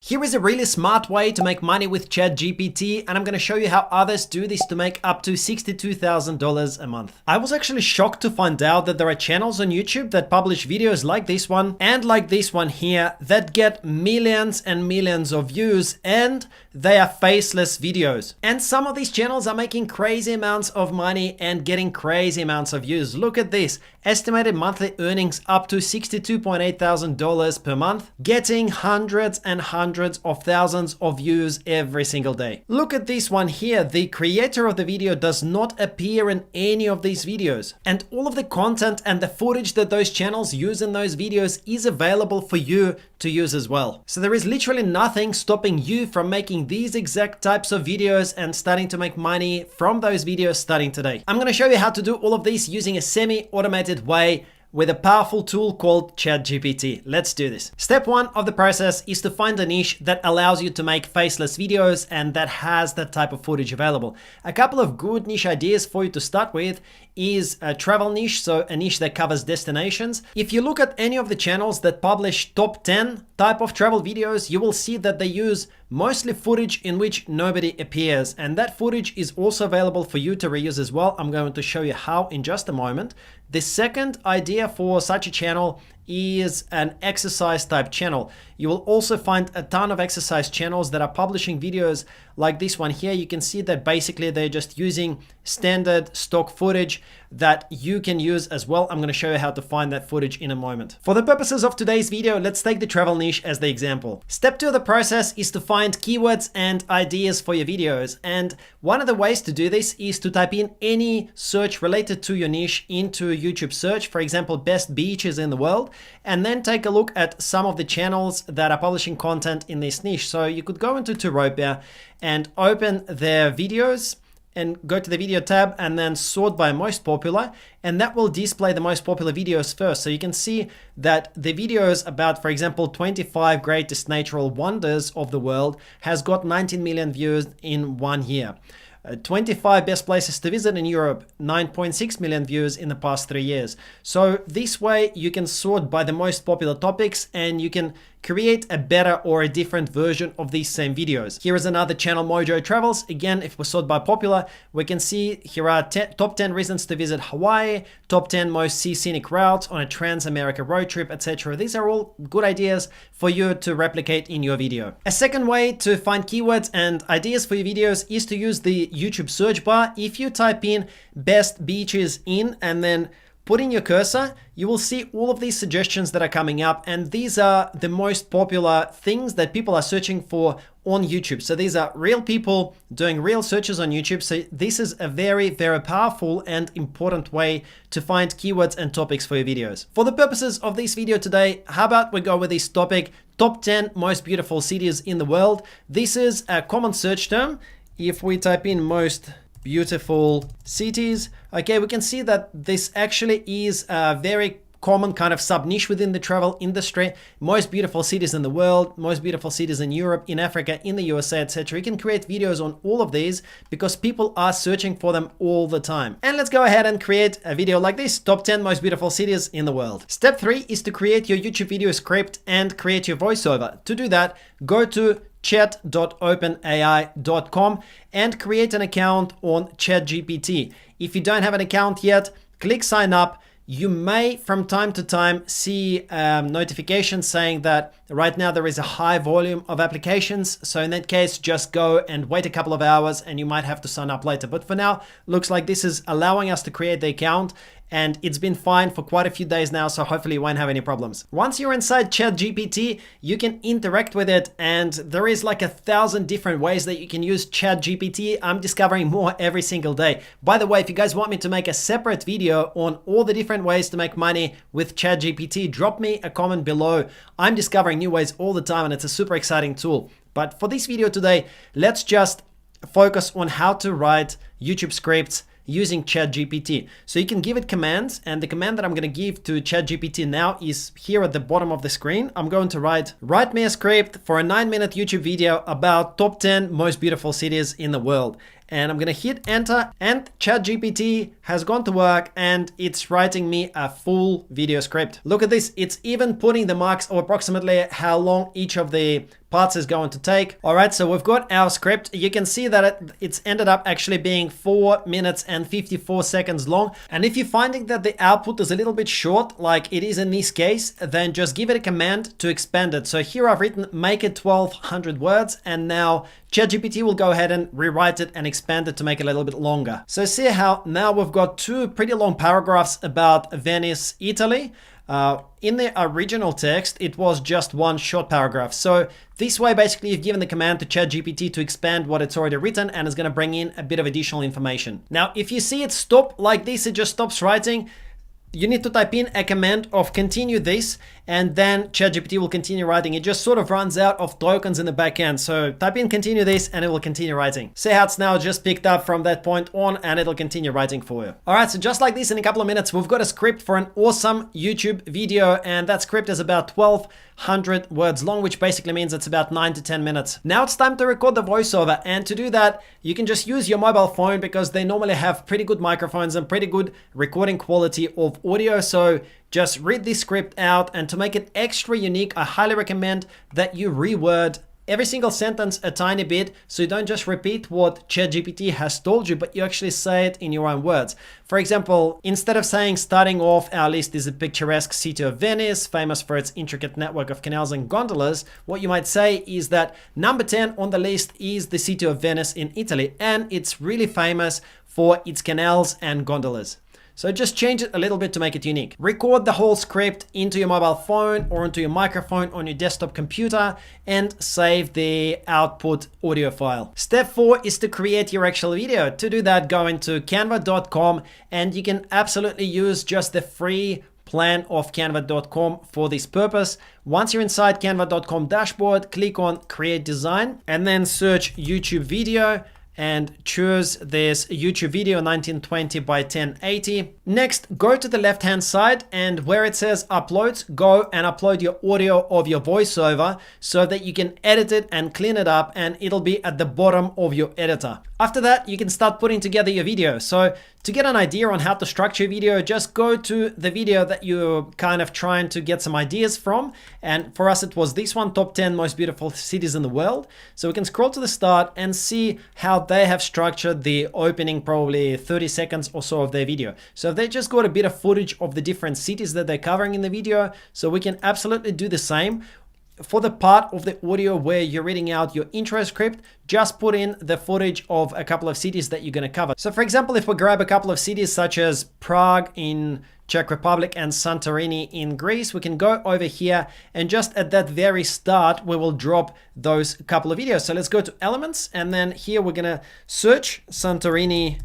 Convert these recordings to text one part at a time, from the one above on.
Here is a really smart way to make money with ChatGPT, and I'm going to show you how others do this to make up to $62,000 a month. I was actually shocked to find out that there are channels on YouTube that publish videos like this one and like this one here that get millions and millions of views, and they are faceless videos. And some of these channels are making crazy amounts of money and getting crazy amounts of views. Look at this. Estimated monthly earnings up to $62.8 thousand per month, getting hundreds and hundreds of thousands of views every single day. Look at this one here. The creator of the video does not appear in any of these videos, and all of the content and the footage that those channels use in those videos is available for you to use as well. So there is literally nothing stopping you from making these exact types of videos and starting to make money from those videos starting today. I'm going to show you how to do all of this using a semi-automated way with a powerful tool called ChatGPT. Let's do this. Step one of the process is to find a niche that allows you to make faceless videos and that has that type of footage available. A couple of good niche ideas for you to start with is a travel niche, so a niche that covers destinations. If you look at any of the channels that publish top 10 type of travel videos, you will see that they use mostly footage in which nobody appears, and that footage is also available for you to reuse as well. I'm going to show you how in just a moment. The second idea for such a channel is an exercise type channel. You will also find a ton of exercise channels that are publishing videos like this one here. You can see that basically they're just using standard stock footage that you can use as well. I'm going to show you how to find that footage in a moment. For the purposes of today's video, let's take the travel niche as the example. Step two of the process is to find keywords and ideas for your videos. And one of the ways to do this is to type in any search related to your niche into YouTube search, for example, best beaches in the world, and then take a look at some of the channels that are publishing content in this niche. So you could go into Turopia and open their videos and go to the video tab and then sort by most popular, and that will display the most popular videos first. So you can see that the videos about, for example, 25 greatest natural wonders of the world has got 19 million views in 1 year. 25 best places to visit in Europe, 9.6 million views in the past 3 years. So this way you can sort by the most popular topics and you can create a better or a different version of these same videos. Here is another channel, Mojo Travels. Again, if we sort by popular, we can see here are top 10 reasons to visit Hawaii, top 10 most scenic routes on a Trans-America road trip, etc. These are all good ideas for you to replicate in your video. A second way to find keywords and ideas for your videos is to use the YouTube search bar. If you type in best beaches in and then put in your cursor, you will see all of these suggestions that are coming up, and these are the most popular things that people are searching for on YouTube. So these are real people doing real searches on YouTube. So this is a very, very powerful and important way to find keywords and topics for your videos. For the purposes of this video today, how about we go with this topic, top 10 most beautiful cities in the world. This is a common search term. If we type in most beautiful cities, okay, we can see that this actually is a very common kind of sub niche within the travel industry. Most beautiful cities in the world, most beautiful cities in Europe, in Africa, in the USA, etc. You can create videos on all of these because people are searching for them all the time. And let's go ahead and create a video like this, top 10 most beautiful cities in the world. Step 3 is to create your YouTube video script and create your voiceover. To do that, go to chat.openai.com and create an account on ChatGPT. If you don't have an account yet, click sign up. You may from time to time see notifications saying that right now there is a high volume of applications. So in that case, just go and wait a couple of hours and you might have to sign up later. But for now, looks like this is allowing us to create the account, and it's been fine for quite a few days now, so hopefully you won't have any problems. Once you're inside ChatGPT, you can interact with it, and there is like 1,000 different ways that you can use ChatGPT. I'm discovering more every single day. By the way, if you guys want me to make a separate video on all the different ways to make money with ChatGPT, drop me a comment below. I'm discovering new ways all the time, and it's a super exciting tool. But for this video today, let's just focus on how to write YouTube scripts using ChatGPT. So you can give it commands, and the command that I'm going to give to ChatGPT now is here at the bottom of the screen. I'm going to write me a script for a 9-minute YouTube video about top 10 most beautiful cities in the world. and I'm gonna hit enter, and ChatGPT has gone to work and it's writing me a full video script. Look at this, it's even putting the marks of approximately how long each of the parts is going to take. All right, so we've got our script. You can see that it's ended up actually being 4 minutes and 54 seconds long. And if you're finding that the output is a little bit short, like it is in this case, then just give it a command to expand it. So here I've written, make it 1200 words, and now ChatGPT will go ahead and rewrite it and expand it to make it a little bit longer. So see how now we've got 2 pretty long paragraphs about Venice, Italy. In the original text, it was just 1 short paragraph. So this way, basically, you've given the command to ChatGPT to expand what it's already written, and it's going to bring in a bit of additional information. Now, if you see it stop like this, it just stops writing. You need to type in a command of continue this, and then ChatGPT will continue writing. It just sort of runs out of tokens in the back end. So type in continue this and it will continue writing. See how it's now just picked up from that point on, and it'll continue writing for you. All right, so just like this, in a couple of minutes, we've got a script for an awesome YouTube video, and that script is about 1200 words long, which basically means it's about 9 to 10 minutes. Now it's time to record the voiceover, and to do that, you can just use your mobile phone because they normally have pretty good microphones and pretty good recording quality of audio. So just read this script out, and to make it extra unique, I highly recommend that you reword every single sentence a tiny bit, so you don't just repeat what ChatGPT has told you, but you actually say it in your own words. For example, instead of saying starting off, our list is a picturesque city of Venice, famous for its intricate network of canals and gondolas, what you might say is that number 10 on the list is the city of Venice in Italy, and it's really famous for its canals and gondolas. So just change it a little bit to make it unique. Record the whole script into your mobile phone or into your microphone on your desktop computer and save the output audio file. Step 4 is to create your actual video. To do that, go into canva.com, and you can absolutely use just the free plan of canva.com for this purpose. Once you're inside canva.com dashboard, click on create design and then search YouTube video and choose this YouTube video 1920 by 1080. Next, go to the left hand side, and where it says uploads, go and upload your audio of your voiceover so that you can edit it and clean it up, and it'll be at the bottom of your editor. After that, you can start putting together your video. So to get an idea on how to structure a video, just go to the video that you're kind of trying to get some ideas from. And for us, it was this one, top 10 most beautiful cities in the world. So we can scroll to the start and see how they have structured the opening probably 30 seconds or so of their video. So they just got a bit of footage of the different cities that they're covering in the video. So we can absolutely do the same. For the part of the audio where you're reading out your intro script, just put in the footage of a couple of cities that you're going to cover. So for example, if we grab a couple of cities such as Prague in Czech Republic and Santorini in Greece, we can go over here, and just at that very start, we will drop those couple of videos. So let's go to elements, and then here we're going to search Santorini,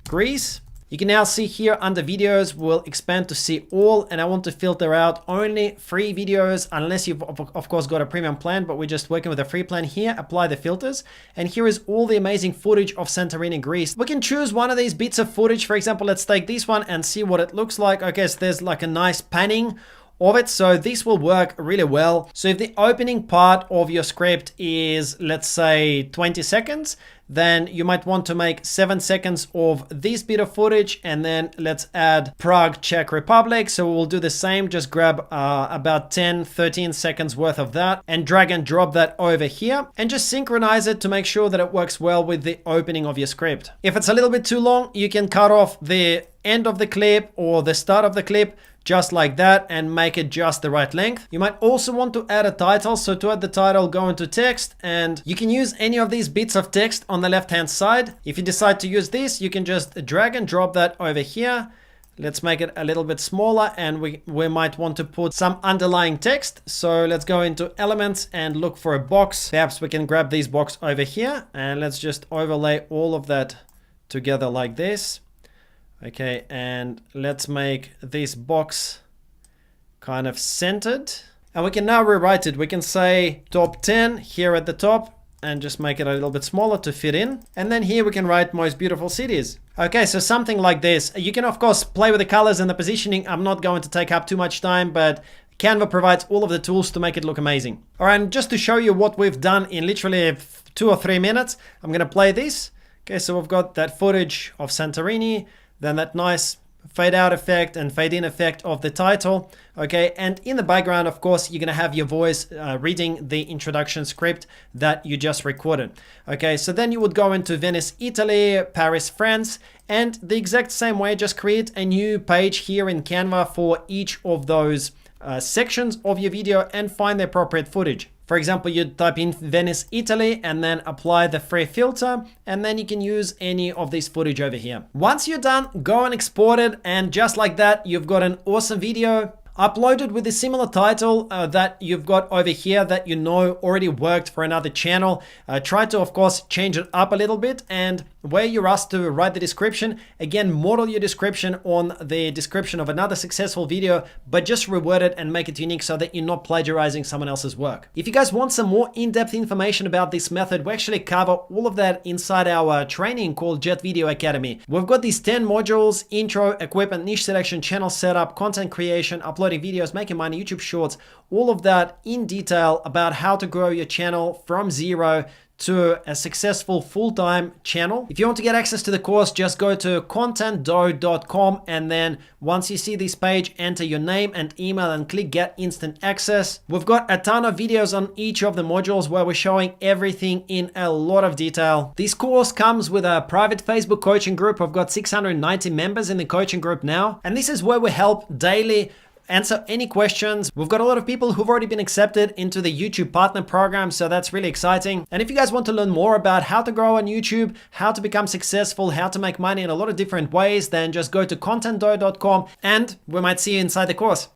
Greece. You can now see here under videos, we'll expand to see all, and I want to filter out only free videos, unless you've of course got a premium plan, but we're just working with a free plan here. Apply the filters, and here is all the amazing footage of Santorini, Greece. We can choose one of these bits of footage. For example, let's take this one and see what it looks like. Okay, so there's like a nice panning of it, so this will work really well. So if the opening part of your script is, let's say, 20 seconds, then you might want to make 7 seconds of this bit of footage, and then let's add Prague, Czech Republic. So we'll do the same, just grab about 10-13 seconds worth of that and drag and drop that over here, and just synchronize it to make sure that it works well with the opening of your script. If it's a little bit too long, you can cut off the end of the clip or the start of the clip, just like that, and make it just the right length. You might also want to add a title. So to add the title, go into text, and you can use any of these bits of text on the left hand side. If you decide to use this, you can just drag and drop that over here. Let's make it a little bit smaller, and we might want to put some underlying text. So let's go into elements and look for a box. Perhaps we can grab this box over here, and let's just overlay all of that together like this. Okay, and let's make this box kind of centered. And we can now rewrite it. We can say top 10 here at the top, and just make it a little bit smaller to fit in. And then here we can write most beautiful cities. Okay, so something like this. You can of course play with the colors and the positioning. I'm not going to take up too much time, but Canva provides all of the tools to make it look amazing. All right, and just to show you what we've done in literally 2 or 3 minutes, I'm gonna play this. Okay, so we've got that footage of Santorini, then that nice fade out effect and fade in effect of the title. Okay, and in the background, of course, you're gonna have your voice reading the introduction script that you just recorded. Okay, so then you would go into Venice, Italy, Paris, France, and the exact same way, just create a new page here in Canva for each of those sections of your video and find the appropriate footage. For example, you'd type in Venice, Italy, and then apply the free filter, and then you can use any of this footage over here. Once you're done, go and export it, and just like that, you've got an awesome video uploaded with a similar title that you've got over here that you know already worked for another channel. Try to, of course, change it up a little bit, and where you're asked to write the description, again, model your description on the description of another successful video, but just reword it and make it unique so that you're not plagiarizing someone else's work. If you guys want some more in-depth information about this method, we actually cover all of that inside our training called Jet Video Academy. We've got these 10 modules: intro, equipment, niche selection, channel setup, content creation, uploading videos, making money, YouTube shorts, all of that in detail about how to grow your channel from zero to a successful full-time channel. If you want to get access to the course, just go to contentdough.com, and then once you see this page, enter your name and email and click get instant access. We've got a ton of videos on each of the modules where we're showing everything in a lot of detail. This course comes with a private Facebook coaching group. I've got 690 members in the coaching group now, and this is where we help daily answer any questions. We've got a lot of people who've already been accepted into the YouTube partner program, so that's really exciting. And if you guys want to learn more about how to grow on YouTube, how to become successful, how to make money in a lot of different ways, then just go to contentdough.com and we might see you inside the course.